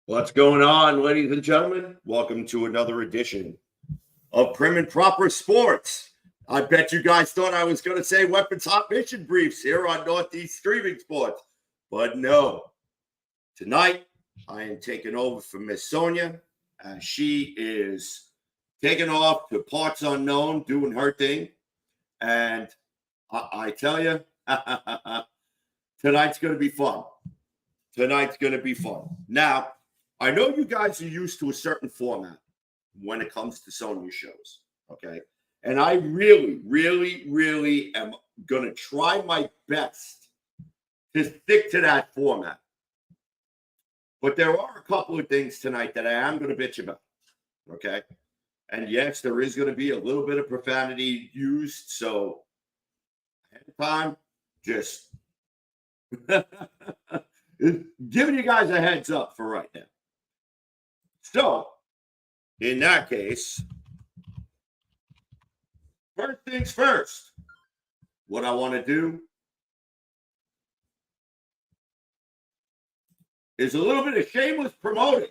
What's going on, ladies and gentlemen? Welcome to another edition of Prim and Proper Sports. I bet you guys thought I was going to say Weapons Hot Mission Briefs here on Northeast Streaming Sports, but no. Tonight, I am taking over for Miss Sonia, as she is taking off to parts unknown, doing her thing. And I tell you, tonight's going to be fun. Tonight's going to be fun. Now, I know you guys are used to a certain format when it comes to Sonya shows, okay? And I really, really, really am going to try my best to stick to that format. But there are a couple of things tonight that I am going to bitch about, okay? And yes, there is going to be a little bit of profanity used, so ahead of time, just giving you guys a heads up for right now. So, in that case, first things first, what I want to do is a little bit of shameless promoting.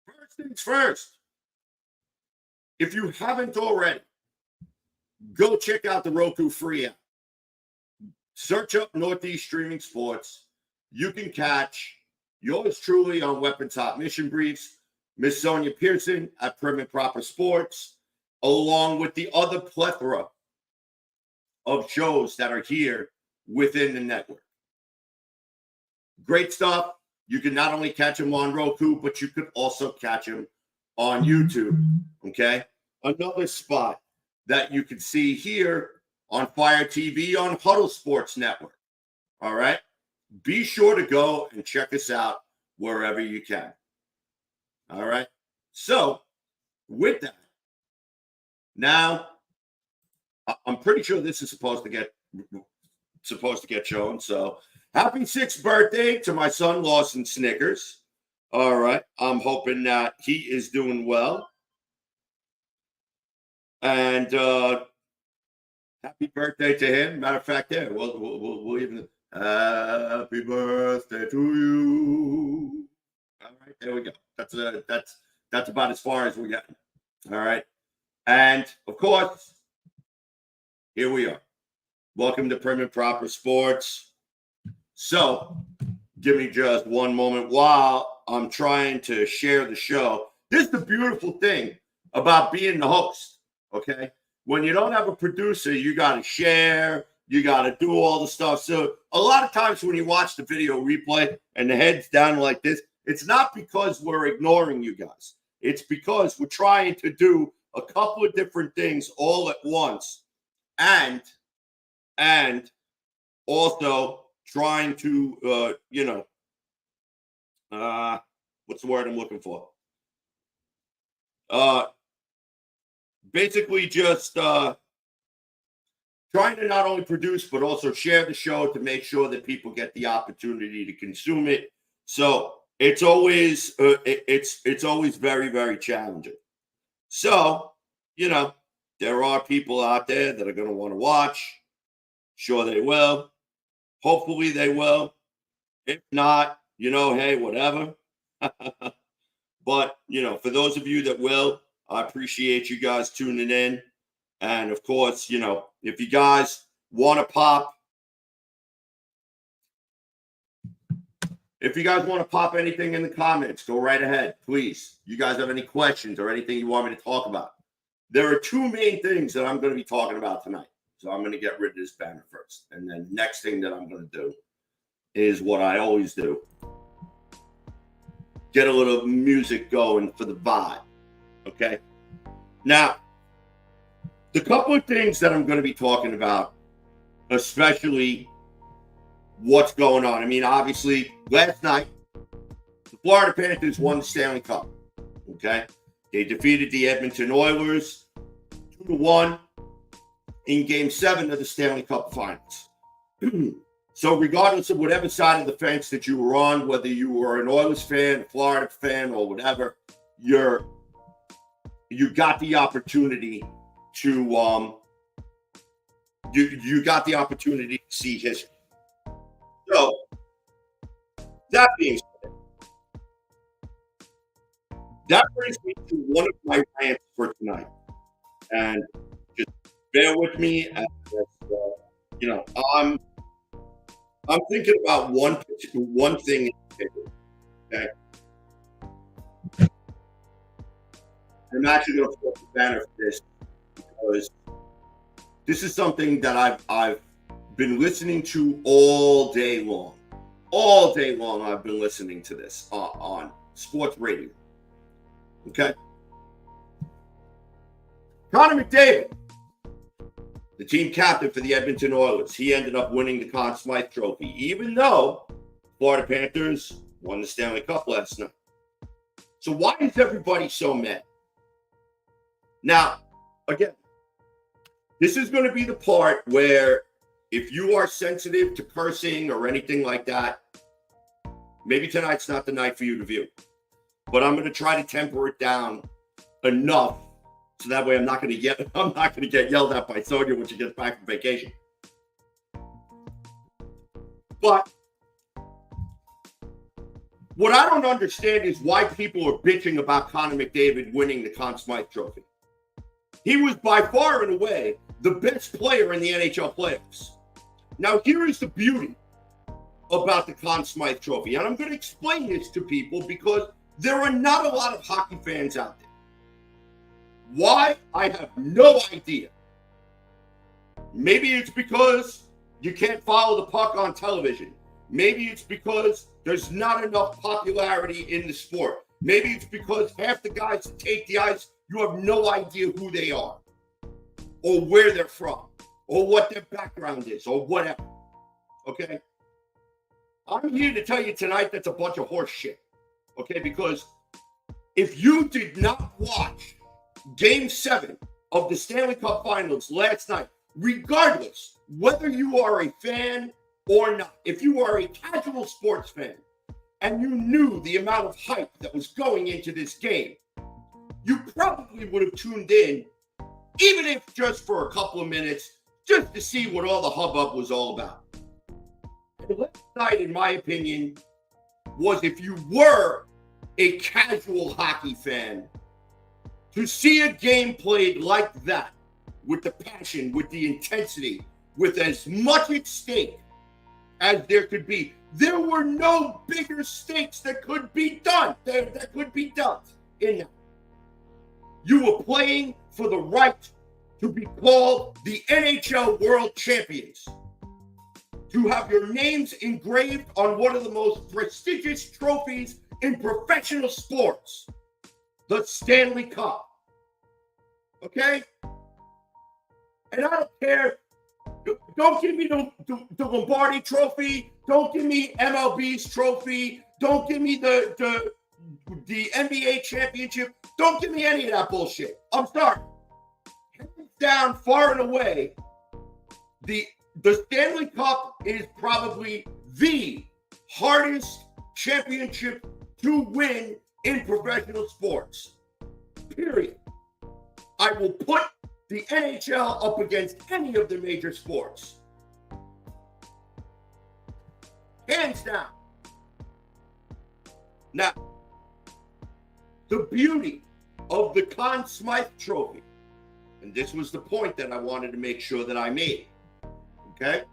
First things first, if you haven't already, go check out the Roku free app. Search up Northeast Streaming Sports. You can catch yours truly on Weapons Hot Mission Briefs, Miss Sonia Pearson at Prim and Proper Sports, along with the other plethora of shows that are here within the network. Great stuff. You can not only catch them on Roku, but you could also catch them on YouTube, okay? Another spot that you can see here on Fire TV on Huddle Sports Network, all right? Be sure to go and check us out wherever you can. All right. So with that, now I'm pretty sure this is supposed to get shown. So happy 6th birthday to my son Lawson Snickers. All right. I'm hoping that he is doing well. And happy birthday to him. Matter of fact, there we'll even. Happy birthday to you. All right, there we go. That's about as far as we got. All right. And of course, here we are. Welcome to Prim and Proper Sports. So give me just one moment while I'm trying to share the show. This is the beautiful thing about being the host. Okay. When you don't have a producer, you got to share. You got to do all the stuff. So a lot of times when you watch the video replay and the head's down like this, it's not because we're ignoring you guys. It's because we're trying to do a couple of different things all at once. And also trying to, what's the word I'm looking for? Basically just, trying to not only produce, but also share the show to make sure that people get the opportunity to consume it. So it's always it's always very, very challenging. So, there are people out there that are going to want to watch. Sure they will. Hopefully they will. If not, hey, whatever. But, for those of you that will, I appreciate you guys tuning in. And of course, if you guys want to pop, anything in the comments, go right ahead, please. You guys have any questions or anything you want me to talk about? There are two main things that I'm going to be talking about tonight. So I'm going to get rid of this banner first. And then next thing that I'm going to do is what I always do. Get a little music going for the vibe. Okay? Now, the couple of things that I'm going to be talking about, especially what's going on. I mean, obviously, last night, the Florida Panthers won the Stanley Cup. Okay? They defeated the Edmonton Oilers 2-1 in Game 7 of the Stanley Cup Finals. So regardless of whatever side of the fence that you were on, whether you were an Oilers fan, a Florida fan, or whatever, you got the opportunity to you got the opportunity to see history. So that being said, That brings me to one of my rants for tonight, and just bear with me. As, you know, I'm thinking about one thing in particular. Okay, I'm actually going to put the banner for this because this is something that I've been listening to all day long. All day long, I've been listening to this on sports radio. Okay, Connor McDavid, the team captain for the Edmonton Oilers, he ended up winning the Conn Smythe Trophy, even though Florida Panthers won the Stanley Cup last night. So why is everybody so mad? Now, again, this is going to be the part where if you are sensitive to cursing or anything like that, maybe tonight's not the night for you to view. But I'm going to try to temper it down enough so that way I'm not going to get yelled at by Sonia when she gets back from vacation. But what I don't understand is why people are bitching about Connor McDavid winning the Conn Smythe Trophy. He was by far and away the best player in the NHL playoffs. Now, here is the beauty about the Conn Smythe Trophy, and I'm going to explain this to people because there are not a lot of hockey fans out there. Why? I have no idea. Maybe it's because you can't follow the puck on television. Maybe it's because there's not enough popularity in the sport. Maybe it's because half the guys that take the ice, you have no idea who they are or where they're from or what their background is or whatever. Okay? I'm here to tell you tonight that's a bunch of horse shit. Okay? Because if you did not watch Game 7 of the Stanley Cup Finals last night, regardless whether you are a fan or not, if you are a casual sports fan and you knew the amount of hype that was going into this game, you probably would have tuned in, even if just for a couple of minutes, just to see what all the hubbub was all about. And last night, in my opinion, was if you were a casual hockey fan, to see a game played like that, with the passion, with the intensity, with as much at stake as there could be. There were no bigger stakes that could be done, that could be done in that. You were playing for the right to be called the NHL World Champions, to have your names engraved on one of the most prestigious trophies in professional sports, the Stanley Cup. Okay? And I don't care. Don't give me the Lombardi trophy. Don't give me MLB's trophy. Don't give me the NBA championship. Don't give me any of that bullshit. I'm sorry. Hands down, far and away, the Stanley Cup is probably the hardest championship to win in professional sports. Period. I will put the NHL up against any of the major sports. Hands down. Now, the beauty of the Conn Smythe Trophy, and this was the point that I wanted to make sure that I made, okay?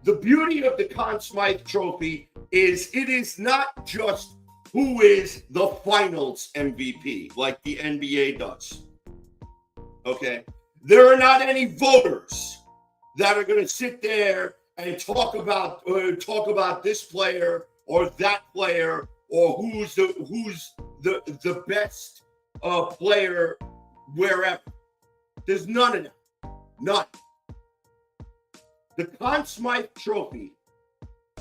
The beauty of the Conn Smythe Trophy is it is not just who is the finals MVP like the NBA does. Okay? There are not any voters that are going to sit there and talk about this player or that player or who's the best player wherever. There's none of that. None. The Conn Smythe Trophy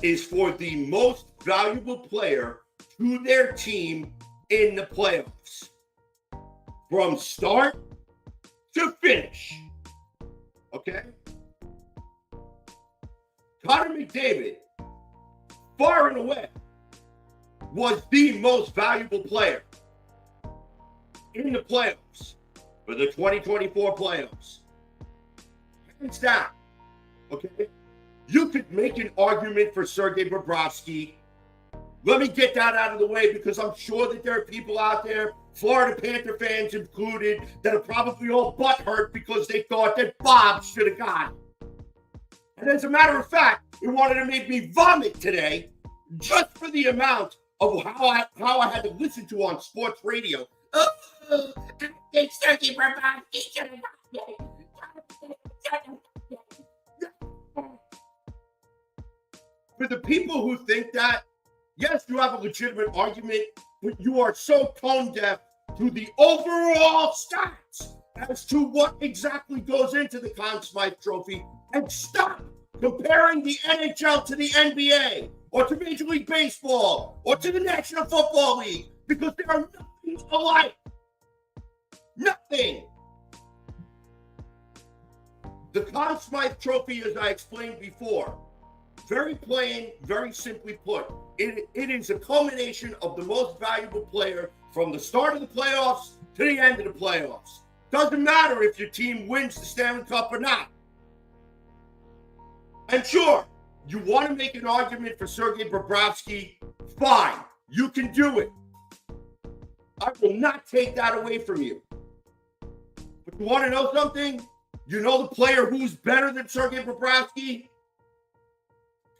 is for the most valuable player to their team in the playoffs, from start to finish. Okay? Connor McDavid, far and away, was the most valuable player in the playoffs for the 2024 playoffs. Hands down. Okay? You could make an argument for Sergei Bobrovsky. Let me get that out of the way because I'm sure that there are people out there, Florida Panther fans included, that are probably all butthurt because they thought that Bob should have got it. And as a matter of fact, it wanted to make me vomit today just for the amount of how I had to listen to on sports radio. Oh, I think Sergei Bobrovsky should have got it. For the people who think that, yes, you have a legitimate argument, but you are so tone deaf to the overall stats as to what exactly goes into the Conn Smythe Trophy, and stop comparing the NHL to the NBA or to Major League Baseball or to the National Football League, because they are nothing alike. Nothing. The Conn Smythe Trophy, as I explained before, very plain, very simply put, it is a culmination of the most valuable player from the start of the playoffs to the end of the playoffs. Doesn't matter if your team wins the Stanley Cup or not. And sure, you want to make an argument for Sergei Bobrovsky, fine, you can do it. I will not take that away from you. But you want to know something? You know the player who's better than Sergei Bobrovsky?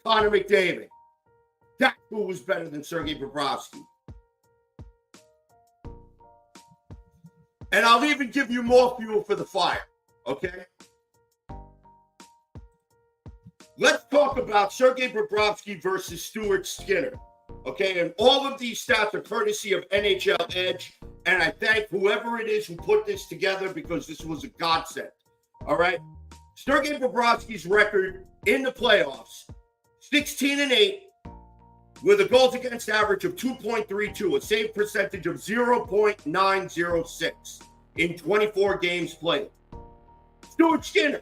Connor McDavid. That's who was better than Sergei Bobrovsky. And I'll even give you more fuel for the fire, okay? Let's talk about Sergei Bobrovsky versus Stuart Skinner, okay? And all of these stats are courtesy of NHL Edge, and I thank whoever it is who put this together because this was a godsend, all right? Sergei Bobrovsky's record in the playoffs, 16-8, with a goals against average of 2.32, a save percentage of 0.906 in 24 games played. Stuart Skinner,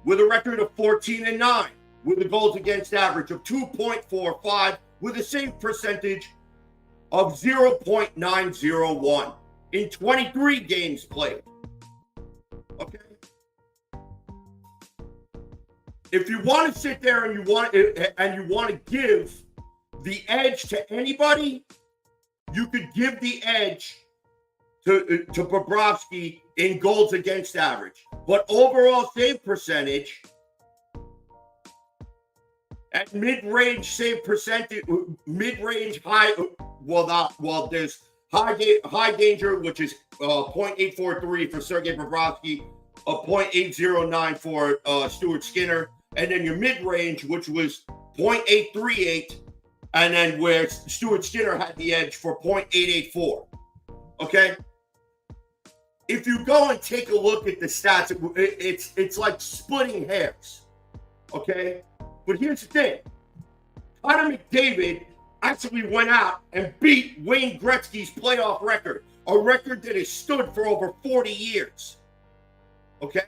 with a record of 14-9, with a goals against average of 2.45, with a save percentage of 0.901 in 23 games played. Okay? If you want to sit there and you want to give the edge to anybody, you could give the edge to Bobrovsky in goals against average. But overall save percentage at mid-range save percentage, mid-range high, there's high danger, which is 0.843 for Sergei Bobrovsky, 0.809 for Stuart Skinner, and then your mid-range, which was 0.838, and then where Stuart Skinner had the edge for 0.884. Okay? If you go and take a look at the stats, it's like splitting hairs. Okay? But here's the thing. Connor McDavid actually went out and beat Wayne Gretzky's playoff record, a record that has stood for over 40 years. Okay?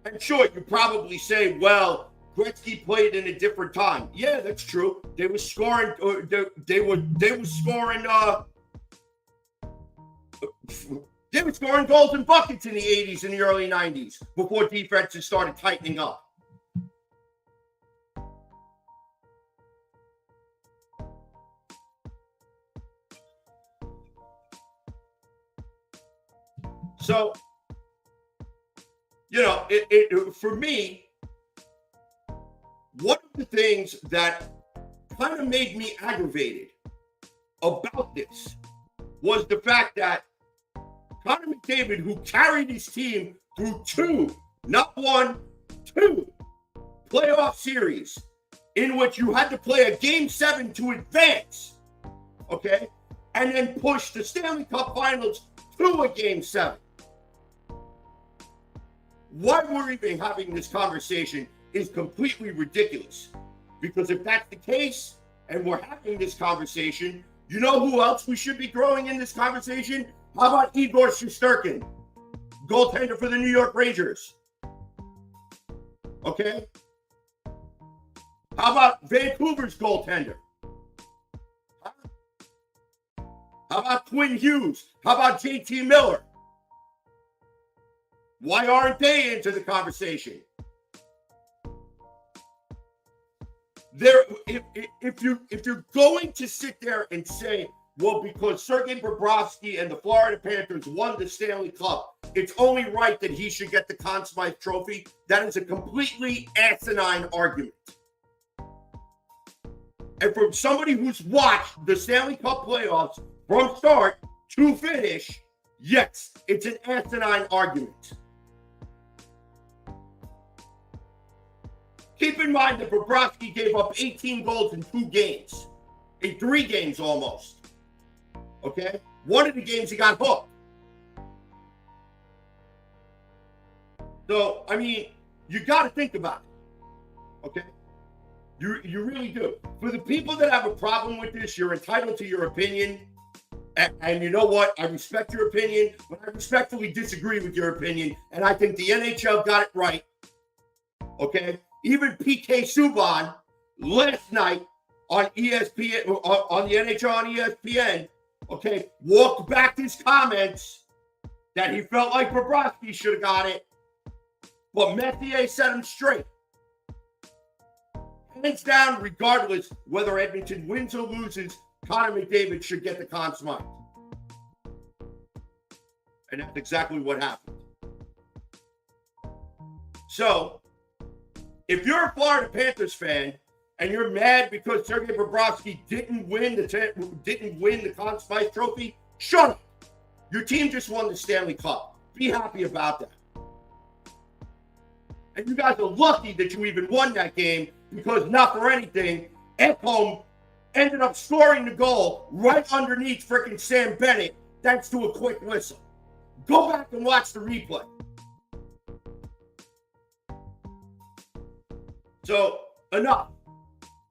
And sure, you probably say, well, Gretzky played in a different time. Yeah, that's true. They were scoring. They were scoring. They were scoring goals and buckets in the 80s and the early 90s before defenses started tightening up. So, for me, one of the things that kind of made me aggravated about this was the fact that Connor McDavid, who carried his team through two playoff series in which you had to play a Game 7 to advance, okay, and then push the Stanley Cup Finals to a Game 7. Why we're even having this conversation is completely ridiculous. Because if that's the case, and we're having this conversation, you know who else we should be throwing in this conversation? How about Igor Shesterkin, goaltender for the New York Rangers? Okay? How about Vancouver's goaltender? How about Quinn Hughes? How about JT Miller? Why aren't they into the conversation? if you're going to sit there and say, well, because Sergei Bobrovsky and the Florida Panthers won the Stanley Cup, it's only right that he should get the Conn Smythe Trophy, that is a completely asinine argument. And from somebody who's watched the Stanley Cup playoffs from start to finish, yes, it's an asinine argument. Keep in mind that Bobrovsky gave up 18 goals in 2 games, in 3 games almost. Okay? One of the games he got hooked. So, I mean, you got to think about it. Okay? You really do. For the people that have a problem with this, you're entitled to your opinion. And you know what? I respect your opinion, but I respectfully disagree with your opinion. And I think the NHL got it right. Okay? Even PK Subban last night on ESPN, on the NHL on ESPN, okay, walked back his comments that he felt like Bobrovsky should have got it, but Messier set him straight. Hands down, regardless whether Edmonton wins or loses, Connor McDavid should get the Conn Smythe. And that's exactly what happened. So, if you're a Florida Panthers fan and you're mad because Sergei Bobrovsky didn't win the Conn Smythe Trophy, shut up. Your team just won the Stanley Cup. Be happy about that. And you guys are lucky that you even won that game because, not for anything, Ekholm ended up scoring the goal right underneath freaking Sam Bennett thanks to a quick whistle. Go back and watch the replay. So, enough.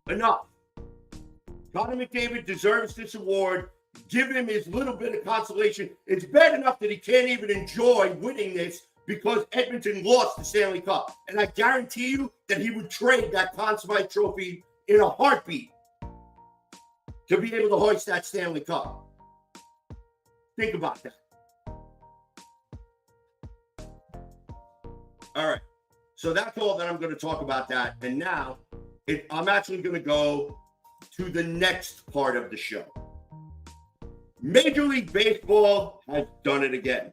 Connor McDavid deserves this award. Give him his little bit of consolation. It's bad enough that he can't even enjoy winning this because Edmonton lost the Stanley Cup. And I guarantee you that he would trade that Conn Smythe Trophy in a heartbeat to be able to hoist that Stanley Cup. Think about that. All right. So that's all that I'm going to talk about that. And now I'm actually going to go to the next part of the show. Major League Baseball has done it again.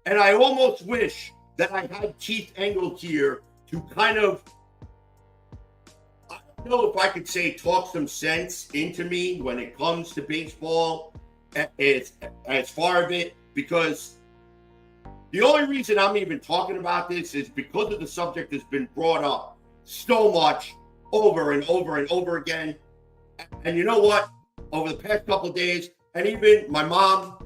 And I almost wish that I had Keith Engel here to kind of, I don't know if I could say talk some sense into me when it comes to baseball as far of it, because the only reason I'm even talking about this is because of the subject that's been brought up so much over and over and over again. And you know what? Over the past couple of days, and even my mom,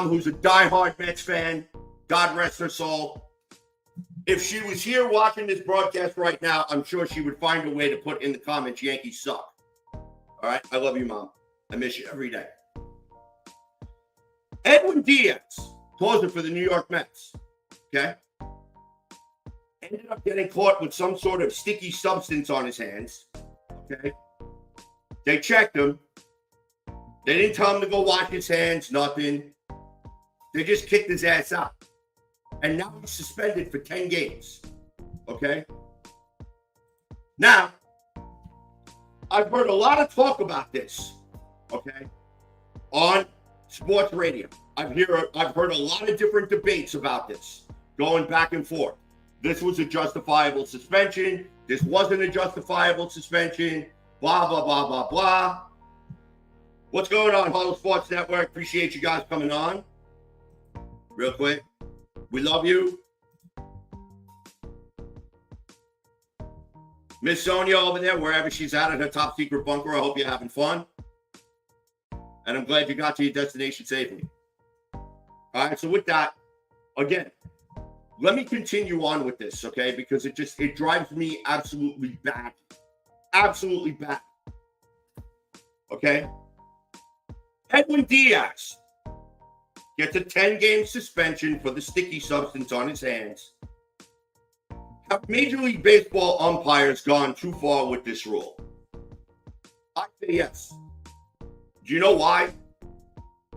who's a diehard Mets fan, God rest her soul, if she was here watching this broadcast right now, I'm sure she would find a way to put in the comments, Yankees suck. All right? I love you, Mom. I miss you every day. Edwin Diaz, closer for the New York Mets, okay, ended up getting caught with some sort of sticky substance on his hands, okay? They checked him. They didn't tell him to go wash his hands, nothing. They just kicked his ass out. And now he's suspended for 10 games, okay? Now, I've heard a lot of talk about this, okay, on sports radio. I've heard a lot of different debates about this, going back and forth. This was a justifiable suspension. This wasn't a justifiable suspension. Blah, blah, blah, blah, blah. What's going on, Hollow Sports Network? Appreciate you guys coming on. Real quick. We love you. Miss Sonia over there, wherever she's at in her top secret bunker, I hope you're having fun. And I'm glad you got to your destination safely. All right, so with that, again, let me continue on with this, okay? Because it drives me absolutely bad. Absolutely bad. Okay? Edwin Diaz gets a 10-game suspension for the sticky substance on his hands. Have Major League Baseball umpires gone too far with this rule? I say yes. Do you know why?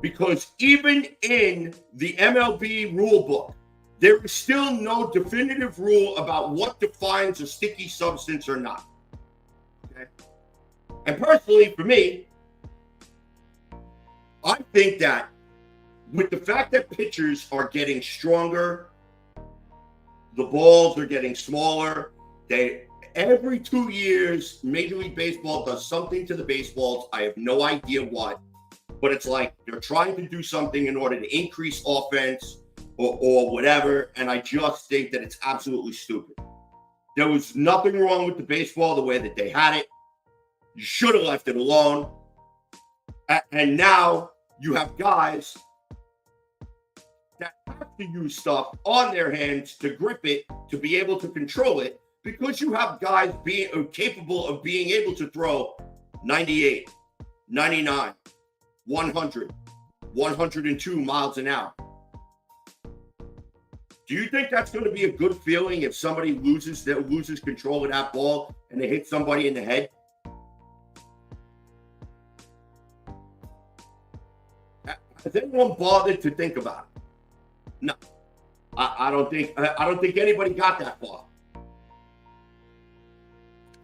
Because even in the MLB rule book, there is still no definitive rule about what defines a sticky substance or not. Okay? And personally, for me, I think that with the fact that pitchers are getting stronger, the balls are getting smaller, every 2 years, Major League Baseball does something to the baseballs. I have no idea what, but it's like they're trying to do something in order to increase offense or whatever, and I just think that it's absolutely stupid. There was nothing wrong with the baseball the way that they had it. You should have left it alone. And now you have guys that have to use stuff on their hands to grip it, to be able to control it, because you have guys being capable of being able to throw 98, 99, 100, 102 miles an hour. Do you think that's going to be a good feeling if somebody loses control of that ball and they hit somebody in the head? Has anyone bothered to think about it? No, I don't think anybody got that far.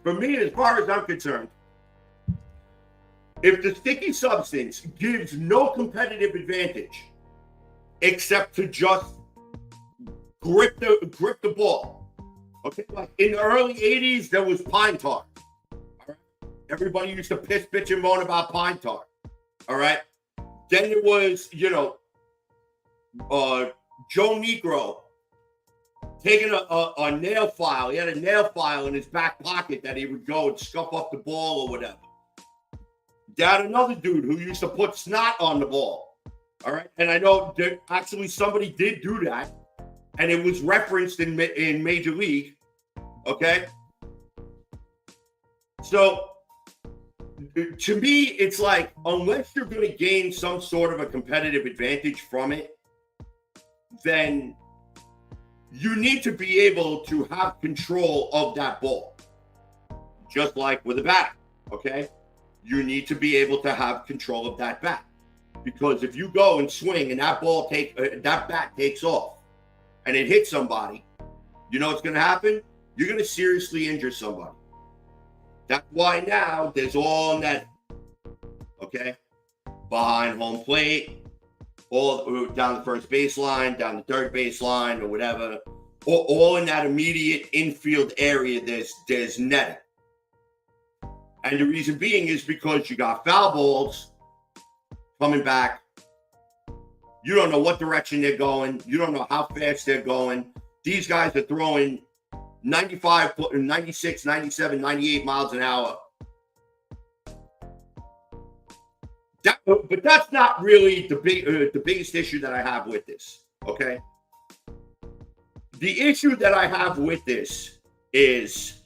For me, as far as I'm concerned, if the sticky substance gives no competitive advantage except to just grip the ball. Okay, like in the early 80s, there was pine tar. All right? Everybody used to piss, bitch, and moan about pine tar. All right. Then there was, Joe Negro taking a nail file. He had a nail file in his back pocket that he would go and scuff up the ball or whatever. They had another dude who used to put snot on the ball. All right. And I know that actually somebody did do that. And it was referenced in Major League, okay? So, to me, it's like, unless you're going to gain some sort of a competitive advantage from it, then you need to be able to have control of that ball. Just like with a bat, okay? You need to be able to have control of that bat. Because if you go and swing and that bat takes off, and it hits somebody, you know what's going to happen? You're going to seriously injure somebody. That's why now there's all net, okay? Behind home plate, all down the first baseline, down the third baseline, or whatever. All in that immediate infield area, there's netting. And the reason being is because you got foul balls coming back. You don't know what direction they're going. You don't know how fast they're going. These guys are throwing 95, 96, 97, 98 miles an hour. But that's not really the biggest issue that I have with this, okay? The issue that I have with this is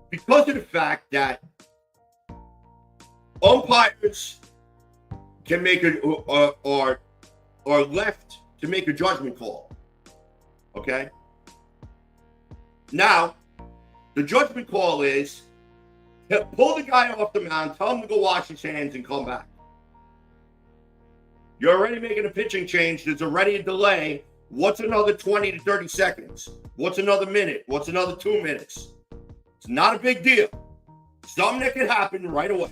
because of the fact that umpires can make are left to make a judgment call, okay? Now, the judgment call is pull the guy off the mound, tell him to go wash his hands and come back. You're already making a pitching change. There's already a delay. What's another 20 to 30 seconds? What's another minute? What's another 2 minutes? It's not a big deal. Something that can happen right away,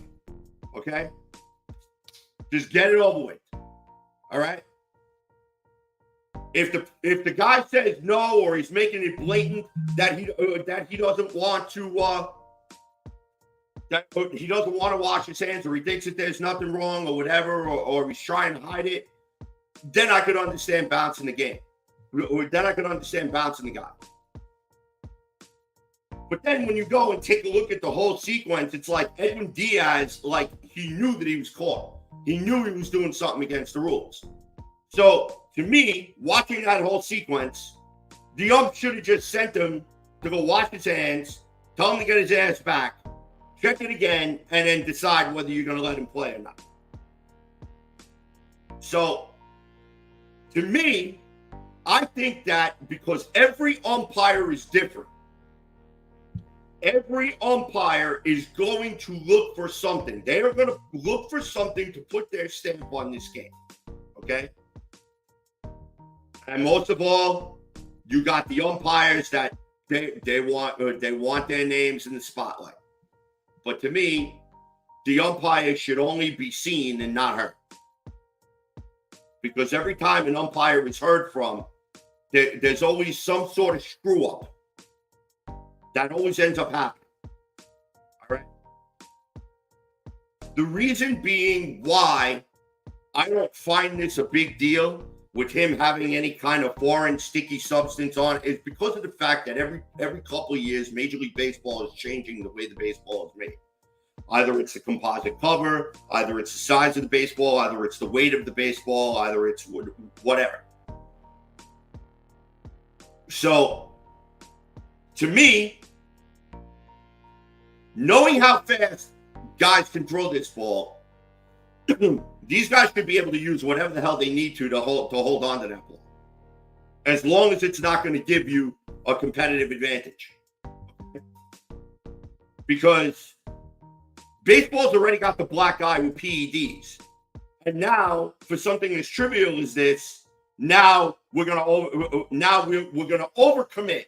okay? Just get it over with, all right? If the guy says no, or he's making it blatant that he doesn't want to he doesn't want to wash his hands, or he thinks that there's nothing wrong or whatever, or he's trying to hide it, then I could understand bouncing the game. Or then I could understand bouncing the guy. But then when you go and take a look at the whole sequence, it's like Edwin Diaz, like he knew that he was caught. He knew he was doing something against the rules. So, to me, watching that whole sequence, the ump should have just sent him to go wash his hands, tell him to get his ass back, check it again, and then decide whether you're going to let him play or not. So, to me, I think that because every umpire is different, every umpire is going to look for something. They are going to look for something to put their stamp on this game, okay? And most of all, you got the umpires that they want their names in the spotlight. But to me, the umpire should only be seen and not heard. Because every time an umpire is heard from, there's always some sort of screw up. That always ends up happening. All right. The reason being why I don't find this a big deal with him having any kind of foreign sticky substance on is because of the fact that every couple of years, Major League Baseball is changing the way the baseball is made. Either it's the composite cover, either it's the size of the baseball, either it's the weight of the baseball, either it's whatever. So, to me, knowing how fast guys can throw this ball, these guys should be able to use whatever the hell they need to hold on to that ball, as long as it's not going to give you a competitive advantage. Because baseball's already got the black eye with PEDs, and now for something as trivial as this, now we're gonna overcommit,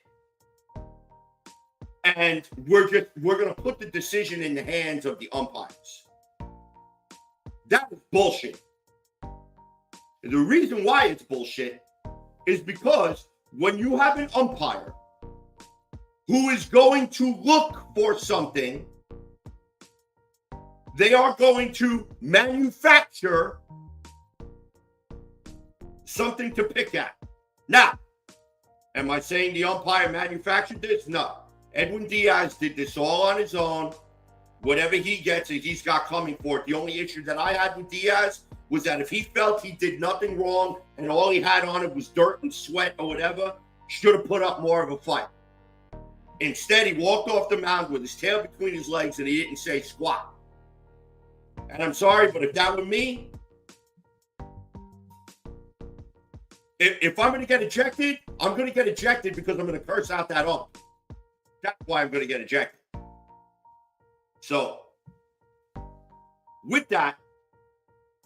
and we're gonna put the decision in the hands of the umpires. That is bullshit. The reason why it's bullshit is because when you have an umpire who is going to look for something, they are going to manufacture something to pick at. Now, am I saying the umpire manufactured this? No. Edwin Diaz did this all on his own. Whatever he gets, he's got coming for it. The only issue that I had with Diaz was that if he felt he did nothing wrong and all he had on it was dirt and sweat or whatever, should have put up more of a fight. Instead, he walked off the mound with his tail between his legs and he didn't say squat. And I'm sorry, but if that were me, if I'm going to get ejected, I'm going to get ejected because I'm going to curse out that ump. That's why I'm going to get ejected. So, with that,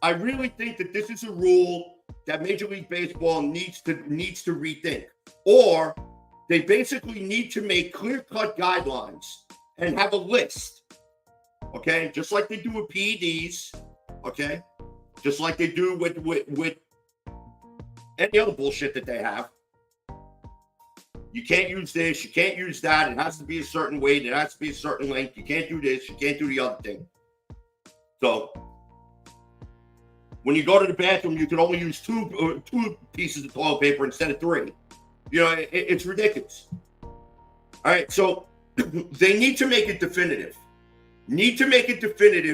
I really think that this is a rule that Major League Baseball needs to rethink. Or they basically need to make clear-cut guidelines and have a list. Okay? Just like they do with PEDs. Okay? Just like they do with any other bullshit that they have. You can't use this, you can't use that, it has to be a certain weight, it has to be a certain length, you can't do this, you can't do the other thing. So, when you go to the bathroom, you can only use two pieces of toilet paper instead of 3. You know, it's ridiculous. All right, so they need to make it definitive.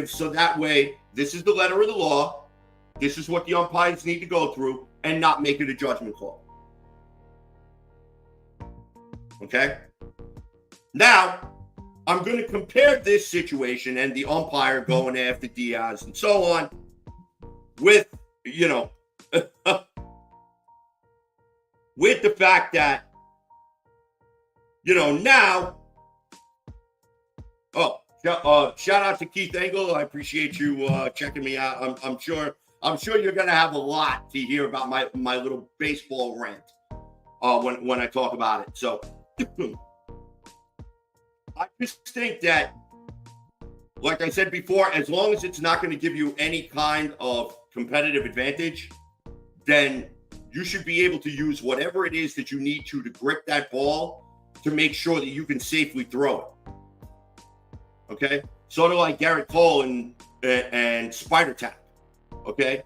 So that way, this is the letter of the law, this is what the umpires need to go through, and not make it a judgment call. Okay? Now, I'm going to compare this situation and the umpire going after Diaz and so on with, with the fact that, now, shout out to Keith Engel. I appreciate you checking me out. I'm sure you're going to have a lot to hear about my little baseball rant when I talk about it. So, I just think that, like I said before, as long as it's not going to give you any kind of competitive advantage, then you should be able to use whatever it is that you need to grip that ball to make sure that you can safely throw it. Okay? Sort of like Garrett Cole and Spider Tap. Okay?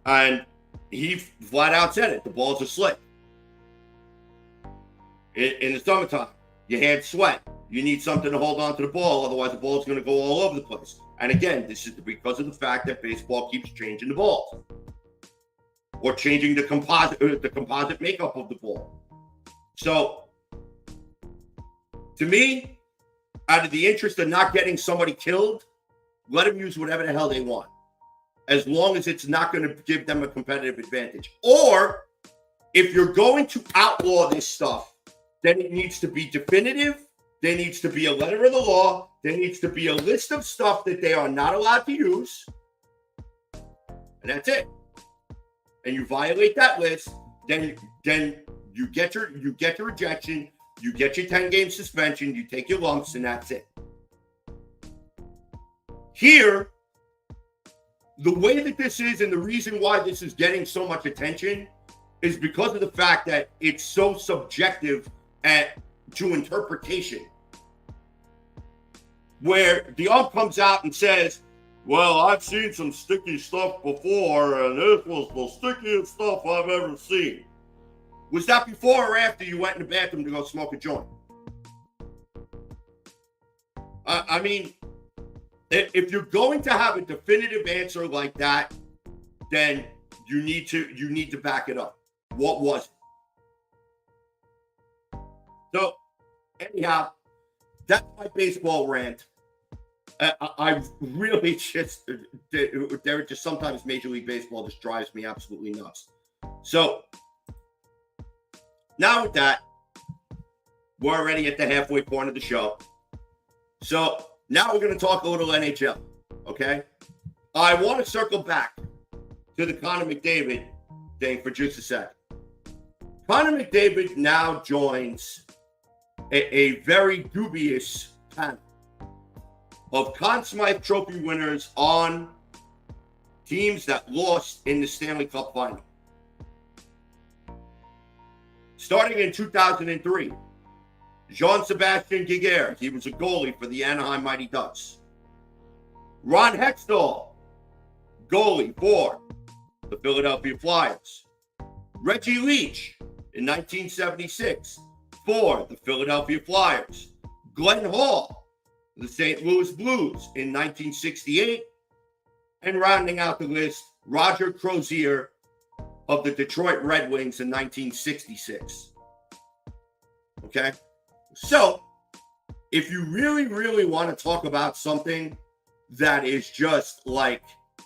And he flat out said it. The balls are slick. In the summertime, your hands sweat. You need something to hold on to the ball, otherwise the ball's going to go all over the place. And again, this is because of the fact that baseball keeps changing the balls, or changing the composite makeup of the ball. So, to me, out of the interest of not getting somebody killed, let them use whatever the hell they want, as long as it's not going to give them a competitive advantage. Or, if you're going to outlaw this stuff, then it needs to be definitive. There needs to be a letter of the law. There needs to be a list of stuff that they are not allowed to use. And that's it. And you violate that list, then you get your ejection, you get your 10-game suspension, you take your lumps, and that's it. Here, the way that this is, and the reason why this is getting so much attention, is because of the fact that it's so subjective to interpretation. Where the ump comes out and says, well, I've seen some sticky stuff before, and this was the stickiest stuff I've ever seen. Was that before or after you went in the bathroom to go smoke a joint? I mean, if you're going to have a definitive answer like that, then you need to back it up. What was it? So, anyhow, that's my baseball rant. I really just, there are just sometimes Major League Baseball just drives me absolutely nuts. So, now with that, we're already at the halfway point of the show. So, now we're going to talk a little NHL, okay? I want to circle back to the Connor McDavid thing for just a second. Connor McDavid now joins a very dubious panel of Conn Smythe Trophy winners on teams that lost in the Stanley Cup Final. Starting in 2003, Jean-Sébastien Giguère, he was a goalie for the Anaheim Mighty Ducks. Ron Hextall, goalie for the Philadelphia Flyers. Reggie Leach in 1976 for the Philadelphia Flyers. Glenn Hall, the St. Louis Blues in 1968. And rounding out the list, Roger Crozier of the Detroit Red Wings in 1966. Okay? So, if you really, really want to talk about something that is just like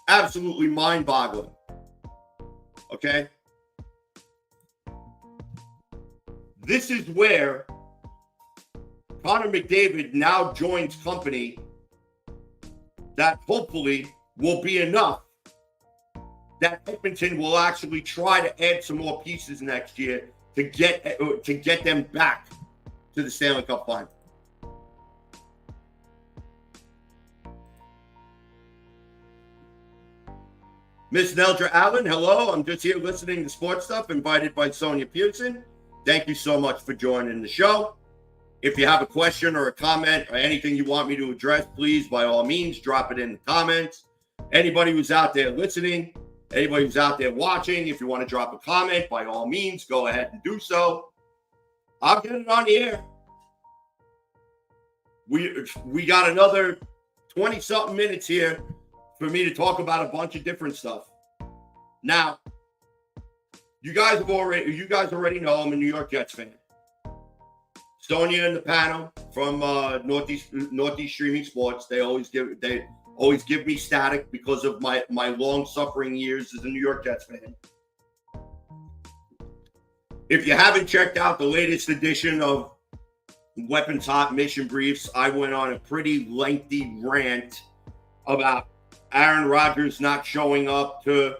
absolutely mind-boggling, okay? This is where Connor McDavid now joins company that hopefully will be enough that Edmonton will actually try to add some more pieces next year to get them back to the Stanley Cup Final. Miss Neldra Allen, hello. I'm just here listening to sports stuff, invited by Sonia Pearson. Thank you so much for joining the show. If you have a question or a comment or anything you want me to address, please, by all means, drop it in the comments. Anybody who's out there listening, anybody who's out there watching, if you want to drop a comment, by all means, go ahead and do so. I'll get it on the air. We got another 20-something minutes here for me to talk about a bunch of different stuff. Now, you guys already know I'm a New York Jets fan. Sonia and the panel from Northeast Streaming Sports, they always give me static because of my long-suffering years as a New York Jets fan. If you haven't checked out the latest edition of Weapons Hot Mission Briefs, I went on a pretty lengthy rant about Aaron Rodgers not showing up to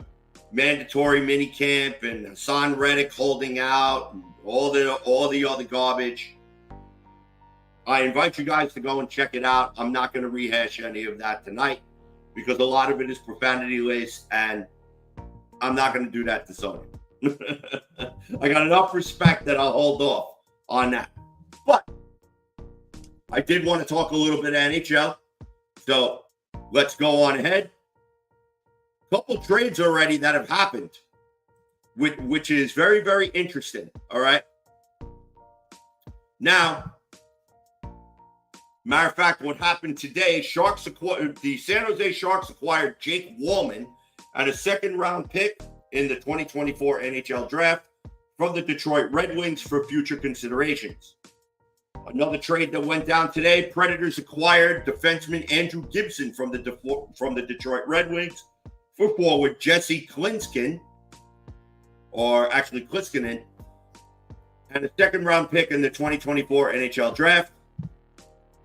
mandatory minicamp and Hassan Reddick holding out and all the other garbage. I invite you guys to go and check it out. I'm not going to rehash any of that tonight because a lot of it is profanity laced, and I'm not going to do that to Sonya. I got enough respect that I'll hold off on that. But I did want to talk a little bit of NHL. So let's go on ahead. Couple trades already that have happened, which is very, very interesting. All right. Now, matter of fact, what happened today, the San Jose Sharks acquired Jake Wallman and a second-round pick in the 2024 NHL Draft from the Detroit Red Wings for future considerations. Another trade that went down today, Predators acquired defenseman Andrew Gibson from the Detroit Red Wings for forward Jesse Klinskin, or actually Kliskinen, and a second-round pick in the 2024 NHL Draft.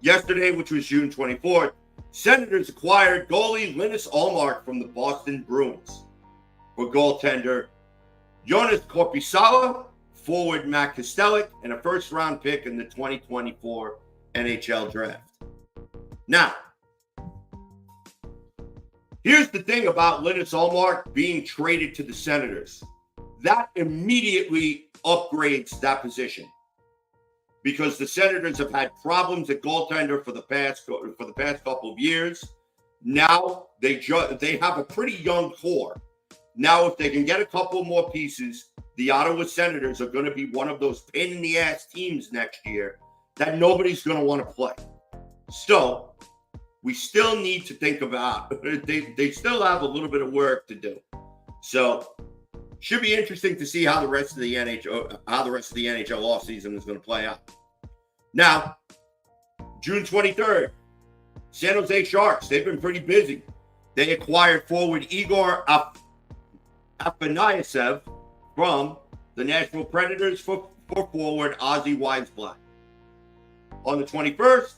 Yesterday, which was June 24th, Senators acquired goalie Linus Ullmark from the Boston Bruins for goaltender Jonas Korpisalo, forward Matt Kostelik, and a first-round pick in the 2024 NHL Draft. Now, here's the thing about Linus Ullmark being traded to the Senators. That immediately upgrades that position because the Senators have had problems at goaltender for the past couple of years. Now they have a pretty young core. Now, if they can get a couple more pieces, the Ottawa Senators are going to be one of those pain-in-the-ass teams next year that nobody's going to want to play. So, we still need to think about, they still have a little bit of work to do. So, should be interesting to see how the rest of the NHL offseason is going to play out. Now, June 23rd, San Jose Sharks, they've been pretty busy. They acquired forward Igor Afanasyev from the Nashville Predators for forward Ozzy Weisblatt. On the 21st,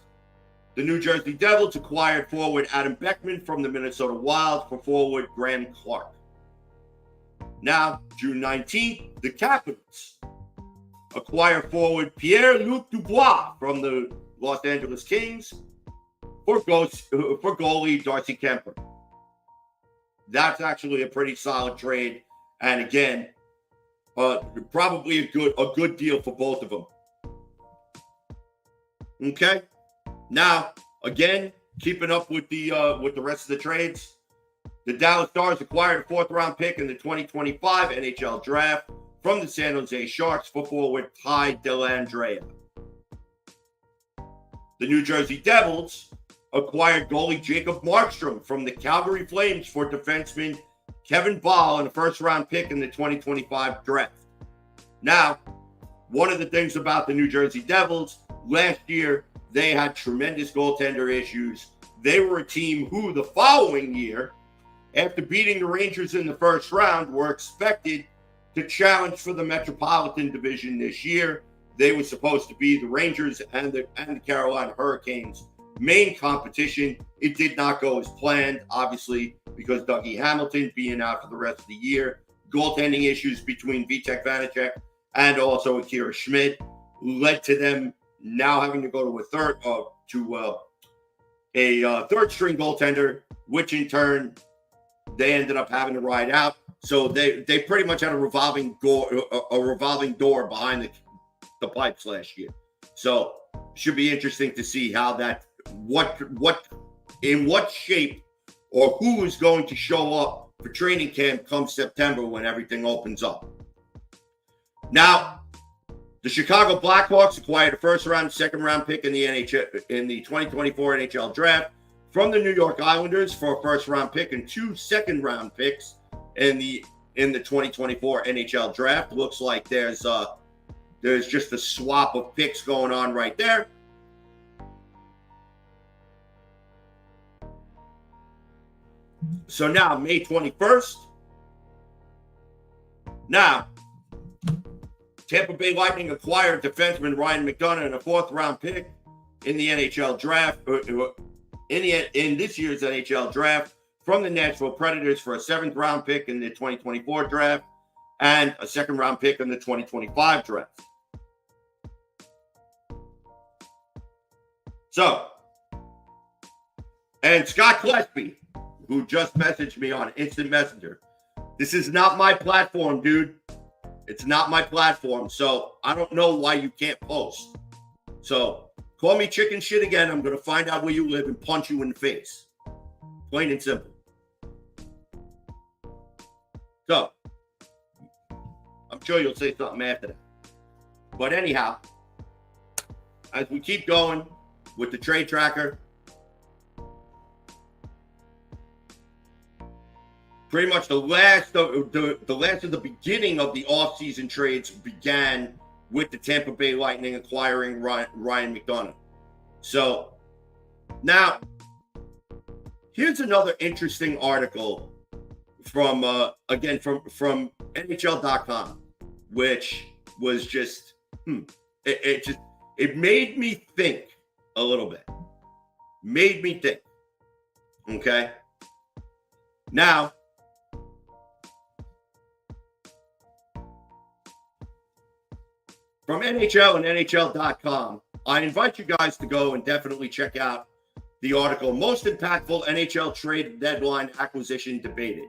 the New Jersey Devils acquired forward Adam Beckman from the Minnesota Wild for forward Graham Clark. Now, June 19th, the Capitals acquire forward Pierre-Luc Dubois from the Los Angeles Kings for goalie Darcy Kemper. That's actually a pretty solid trade. And again, probably a good deal for both of them. Okay. Now, again, keeping up with the rest of the trades, the Dallas Stars acquired a fourth-round pick in the 2025 NHL Draft from the San Jose Sharks for forward Ty Dellandrea. The New Jersey Devils acquired goalie Jacob Markstrom from the Calgary Flames for defenseman Kevin Ball and a first-round pick in the 2025 draft. Now, one of the things about the New Jersey Devils, last year, they had tremendous goaltender issues. They were a team who, the following year, after beating the Rangers in the first round, were expected to challenge for the Metropolitan Division this year. They were supposed to be the Rangers and the Carolina Hurricanes' main competition. It did not go as planned, obviously, because Dougie Hamilton being out for the rest of the year, goaltending issues between Vitek Vanacek and also Akira Schmidt led to them now having to go to a third string goaltender, which in turn they ended up having to ride out. So they pretty much had a revolving door behind the pipes last year. So should be interesting to see how that in what shape or who is going to show up for training camp come September when everything opens up. Now, the Chicago Blackhawks acquired a first-round, second-round pick in the 2024 NHL Draft from the New York Islanders for a first-round pick and 2 second-round picks in the 2024 NHL Draft. Looks like there's just a swap of picks going on right there. So now, May 21st. Now, Tampa Bay Lightning acquired defenseman Ryan McDonagh and a fourth-round pick in the NHL Draft, in this year's NHL Draft from the Nashville Predators for a seventh-round pick in the 2024 Draft and a second-round pick in the 2025 Draft. So, and Scott Gillespie, who just messaged me on Instant Messenger. This is not my platform, dude. It's not my platform, so I don't know why you can't post. So call me chicken shit again. I'm going to find out where you live and punch you in the face. Plain and simple. So I'm sure you'll say something after that. But anyhow, as we keep going with the trade tracker, pretty much the last of the beginning of the offseason trades began with the Tampa Bay Lightning acquiring Ryan McDonagh. So now, here's another interesting article from NHL.com, which was just it made me think a little bit. Made me think. Okay. Now, from NHL and NHL.com, I invite you guys to go and definitely check out the article, Most Impactful NHL Trade Deadline Acquisition Debated.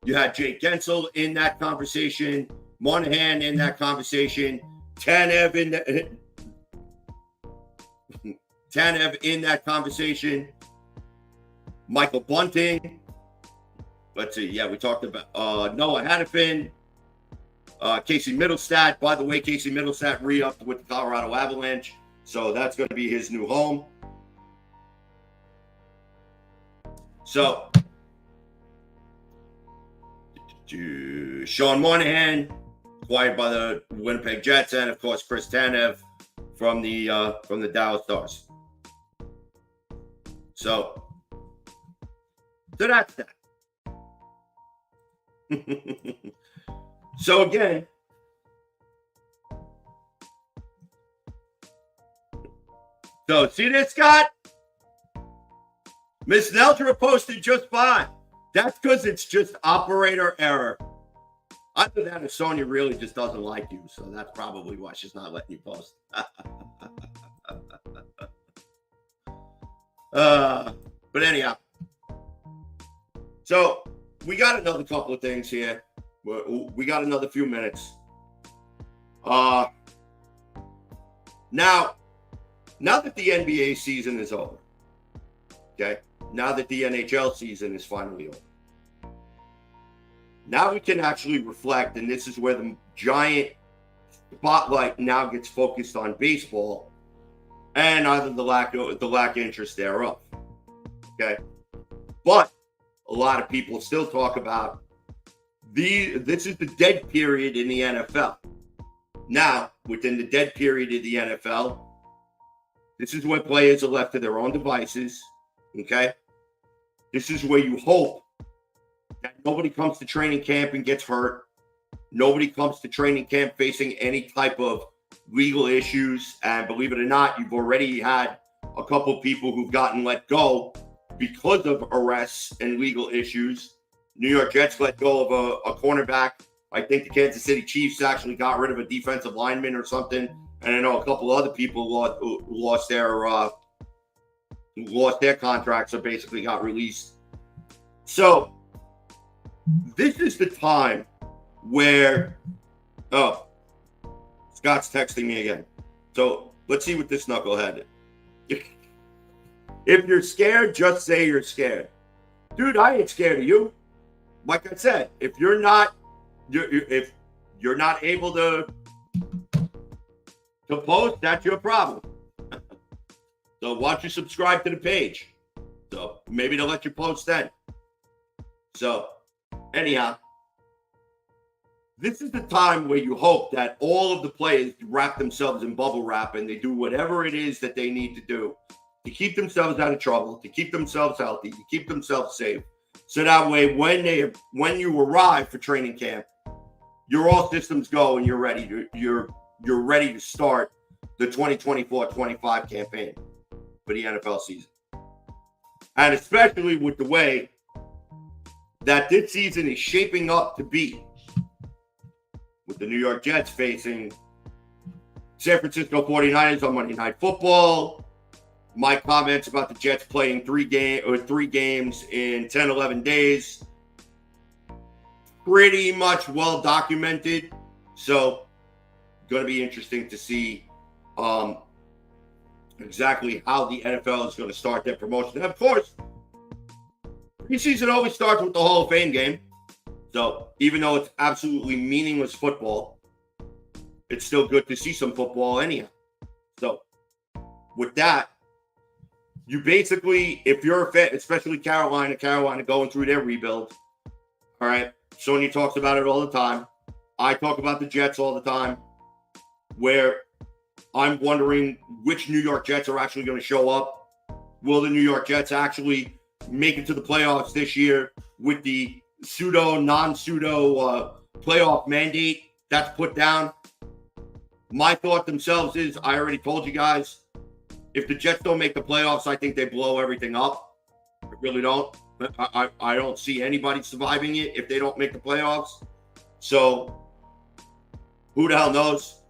You had Jake Gensel in that conversation, Monahan in that conversation, Tanev in that conversation, Michael Bunting. Let's see. Yeah, we talked about Noah Hannafin, Casey Middlestat. By the way, Casey Middlestat re-upped with the Colorado Avalanche, so that's going to be his new home. So, Sean Monahan, acquired by the Winnipeg Jets, and of course Chris Tanev from the Dallas Stars. So that's that. So again, so see this, Scott? Miss Neldra posted just fine. That's because it's just operator error. Other than that, Sonia really just doesn't like you, so that's probably why she's not letting you post. But anyhow, so we got another couple of things here. We got another few minutes. Now that the NBA season is over, okay, now that the NHL season is finally over, now we can actually reflect, and this is where the giant spotlight now gets focused on baseball and either the lack of interest thereof. Okay, but a lot of people still talk about this is the dead period in the NFL. Now, within the dead period of the NFL, this is when players are left to their own devices. Okay, this is where you hope that nobody comes to training camp and gets hurt. Nobody comes to training camp facing any type of legal issues. And believe it or not, you've already had a couple of people who've gotten let go because of arrests and legal issues. New York Jets let go of a cornerback. I think the Kansas City Chiefs actually got rid of a defensive lineman or something. And I know a couple other people lost their contracts, or basically got released. So this is the time where, Scott's texting me again. So let's see what this knucklehead. If you're scared, just say you're scared. Dude, I ain't scared of you. Like I said, if you're not able to post, that's your problem. So why don't you subscribe to the page? So maybe they'll let you post then. So anyhow, this is the time where you hope that all of the players wrap themselves in bubble wrap and they do whatever it is that they need to do to keep themselves out of trouble, to keep themselves healthy, to keep themselves safe. So that way, when you arrive for training camp, you're all systems go and you're ready to start the 2024-25 campaign for the NFL season. And especially with the way that this season is shaping up to be, with the New York Jets facing San Francisco 49ers on Monday Night Football. My comments about the Jets playing three games in 10, 11 days, pretty much well documented. So going to be interesting to see exactly how the NFL is going to start their promotion. And of course, preseason always starts with the Hall of Fame game. So even though it's absolutely meaningless football, it's still good to see some football anyhow. So with that, you basically, if you're a fan, especially Carolina going through their rebuild, all right, Sonya talks about it all the time. I talk about the Jets all the time, where I'm wondering which New York Jets are actually going to show up. Will the New York Jets actually make it to the playoffs this year with the non-pseudo playoff mandate that's put down? My thought themselves is, I already told you guys, if the Jets don't make the playoffs, I think they blow everything up. I really don't. I don't see anybody surviving it if they don't make the playoffs. So who the hell knows?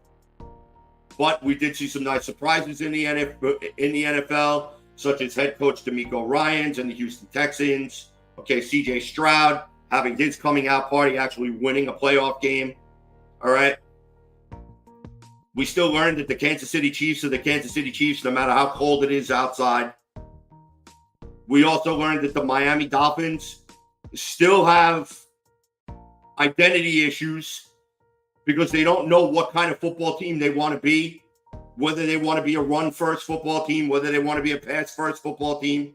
But we did see some nice surprises in the NFL, such as head coach DeMeco Ryans and the Houston Texans. Okay, CJ Stroud having his coming out party, actually winning a playoff game. All right. We still learned that the Kansas City Chiefs are the Kansas City Chiefs, no matter how cold it is outside. We also learned that the Miami Dolphins still have identity issues because they don't know what kind of football team they want to be, whether they want to be a run-first football team, whether they want to be a pass-first football team.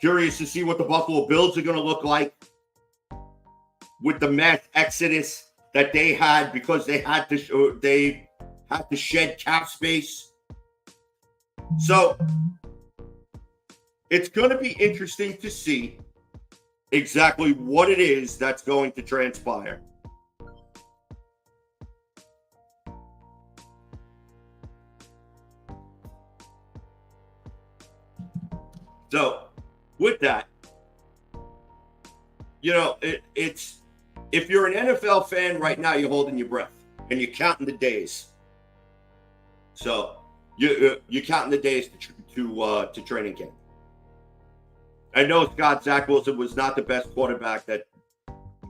Curious to see what the Buffalo Bills are going to look like with the mass exodus that they had because they had to shed cap space. So it's going to be interesting to see exactly what it is that's going to transpire. So with that, it's if you're an NFL fan right now, you're holding your breath and you're counting the days. So you're counting the days to training camp. I know Zach Wilson was not the best quarterback that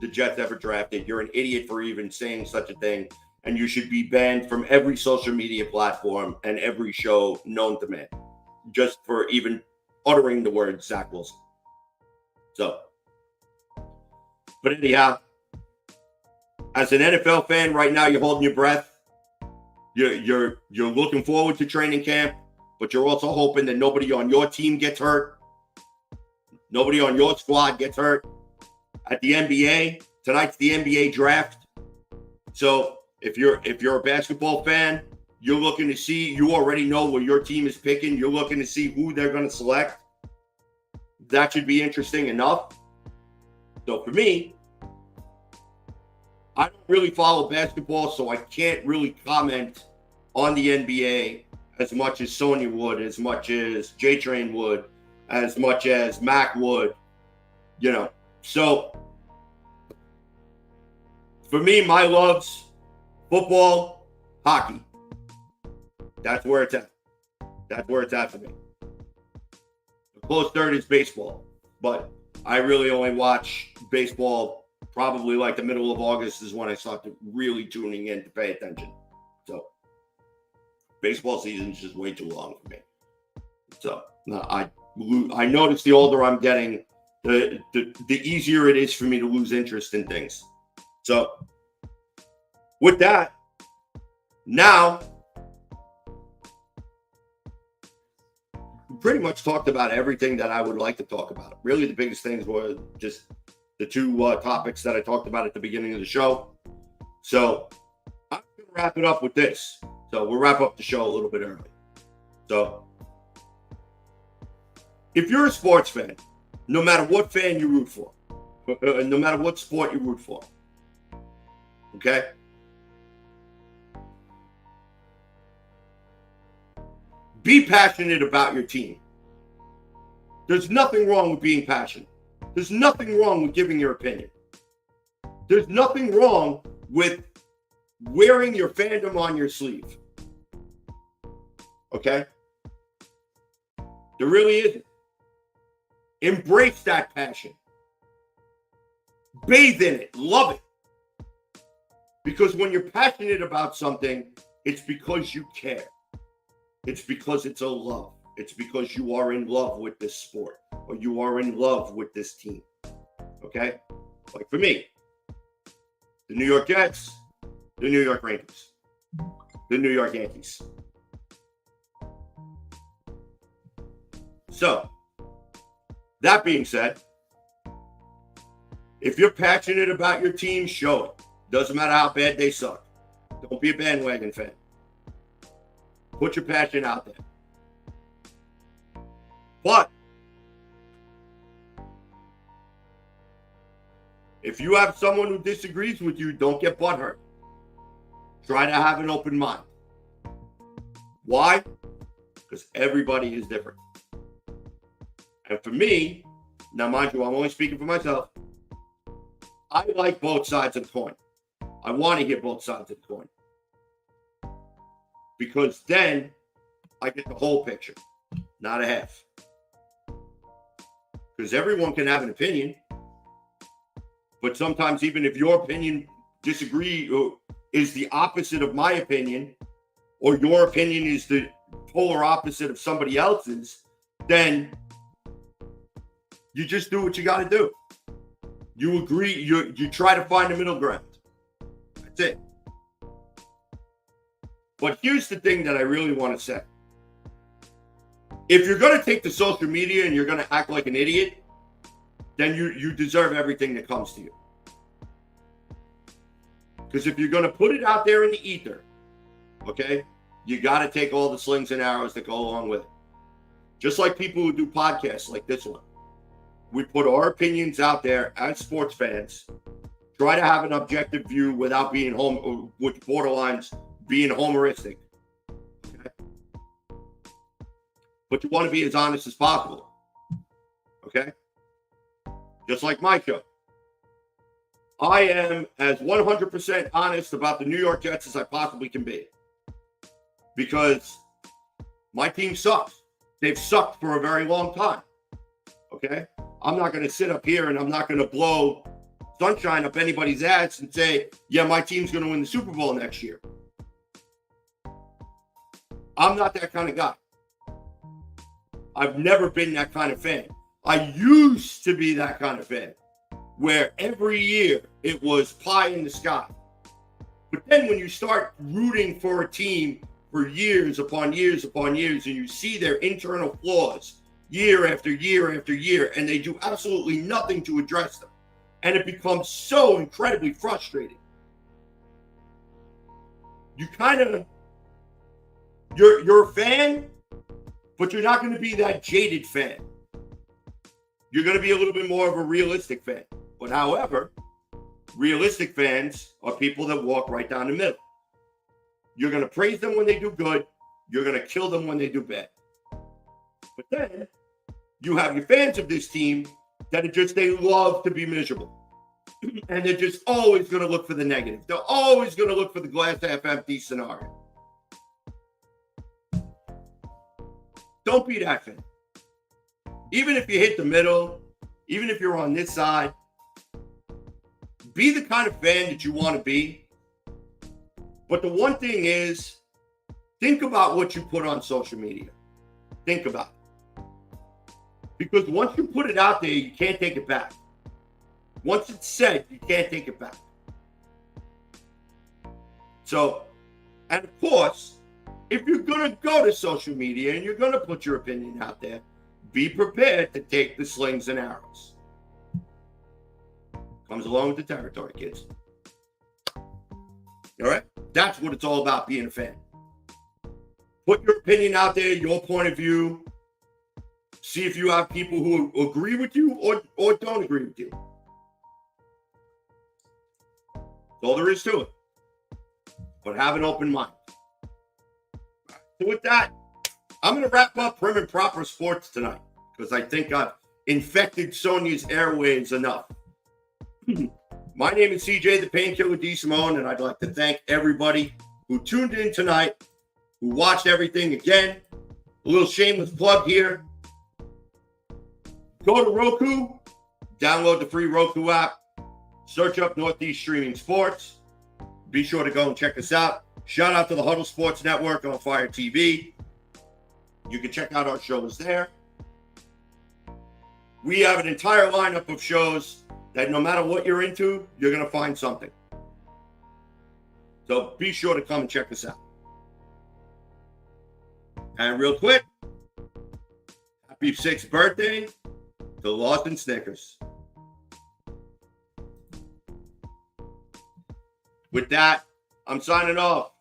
the Jets ever drafted. You're an idiot for even saying such a thing, and you should be banned from every social media platform and every show known to man, just for even uttering the word Zach Wilson. So, but anyhow, as an NFL fan right now, you're holding your breath. You're looking forward to training camp, but you're also hoping that nobody on your team gets hurt. Nobody on your squad gets hurt. At the NBA, tonight's the NBA draft. So if you're a basketball fan, you're looking to see, you already know what your team is picking. You're looking to see who they're going to select. That should be interesting enough. So for me, I don't really follow basketball, so I can't really comment on the NBA as much as Sonya would, as much as J-Train would, as much as Mac would, So for me, my love's football, hockey. That's where it's at. That's where it's at for me. The close third is baseball, but I really only watch baseball probably like the middle of August is when I start really tuning in to pay attention. So baseball season is just way too long for me. So I notice the older I'm getting, the easier it is for me to lose interest in things. So with that, now we pretty much talked about everything that I would like to talk about. Really, the biggest things were just the two topics that I talked about at the beginning of the show. So I'm going to wrap it up with this. So we'll wrap up the show a little bit early. So if you're a sports fan, no matter what fan you root for, no matter what sport you root for, okay? Be passionate about your team. There's nothing wrong with being passionate. There's nothing wrong with giving your opinion. There's nothing wrong with wearing your fandom on your sleeve. Okay? There really isn't. Embrace that passion. Bathe in it. Love it. Because when you're passionate about something, it's because you care. It's because it's a love. It's because you are in love with this sport or you are in love with this team. Okay? Like for me, the New York Jets, the New York Rangers, the New York Yankees. So, that being said, if you're passionate about your team, show it. Doesn't matter how bad they suck. Don't be a bandwagon fan. Put your passion out there. But if you have someone who disagrees with you, don't get butthurt. Try to have an open mind. Why? Because everybody is different. And for me, now mind you, I'm only speaking for myself. I like both sides of the coin. I want to hear both sides of the coin. because then I get the whole picture, not a half. Because everyone can have an opinion, but sometimes even if your opinion disagree or is the opposite of my opinion, or your opinion is the polar opposite of somebody else's, then you just do what you got to do. You agree, you try to find the middle ground. That's it. But here's the thing that I really want to say. If you're going to take to social media and you're going to act like an idiot, then you deserve everything that comes to you. Because if you're going to put it out there in the ether, okay, you got to take all the slings and arrows that go along with it. Just like people who do podcasts like this one. We put our opinions out there as sports fans, try to have an objective view without being with borderlines being homeristic. Okay? But you want to be as honest as possible. Okay? Just like my show. I am as 100% honest about the New York Jets as I possibly can be. Because my team sucks. They've sucked for a very long time. Okay? I'm not going to sit up here and I'm not going to blow sunshine up anybody's ass and say, yeah, my team's going to win the Super Bowl next year. I'm not that kind of guy. I've never been that kind of fan. I used to be that kind of fan, where every year it was pie in the sky. But then when you start rooting for a team for years upon years upon years, and you see their internal flaws year after year after year, and they do absolutely nothing to address them, and it becomes so incredibly frustrating. You kind of, you're a fan, but you're not going to be that jaded fan. You're going to be a little bit more of a realistic fan. But however, realistic fans are people that walk right down the middle. You're going to praise them when they do good. You're going to kill them when they do bad. But then you have your fans of this team that are just, they love to be miserable. And they're just always going to look for the negative. They're always going to look for the glass half empty scenario. Don't be that fan. Even if you hit the middle, even if you're on this side, be the kind of fan that you want to be. But the one thing is, think about what you put on social media. Think about it. Because once you put it out there, you can't take it back. Once it's said, you can't take it back. So, and of course, if you're going to go to social media and you're going to put your opinion out there, be prepared to take the slings and arrows. Comes along with the territory, kids. All right? That's what it's all about, being a fan. Put your opinion out there, your point of view. See if you have people who agree with you or don't agree with you. That's all there is to it. But have an open mind. So with that, I'm going to wrap up Prim and Proper Sports tonight because I think I've infected Sonia's airwaves enough. My name is CJ, the Painkiller DeSimone, and I'd like to thank everybody who tuned in tonight, who watched everything again. A little shameless plug here. Go to Roku, download the free Roku app, search up Northeast Streaming Sports. Be sure to go and check us out. Shout out to the Huddle Sports Network on Fire TV. You can check out our shows there. We have an entire lineup of shows that no matter what you're into, you're going to find something. So be sure to come and check us out. And real quick, happy 6th birthday to Lawson Snickers. With that, I'm signing off.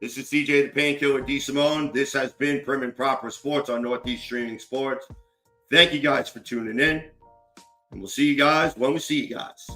This is CJ the Painkiller DeSimone. This has been Prim and Proper Sports on Northeast Streaming Sports. Thank you guys for tuning in. And we'll see you guys when we see you guys.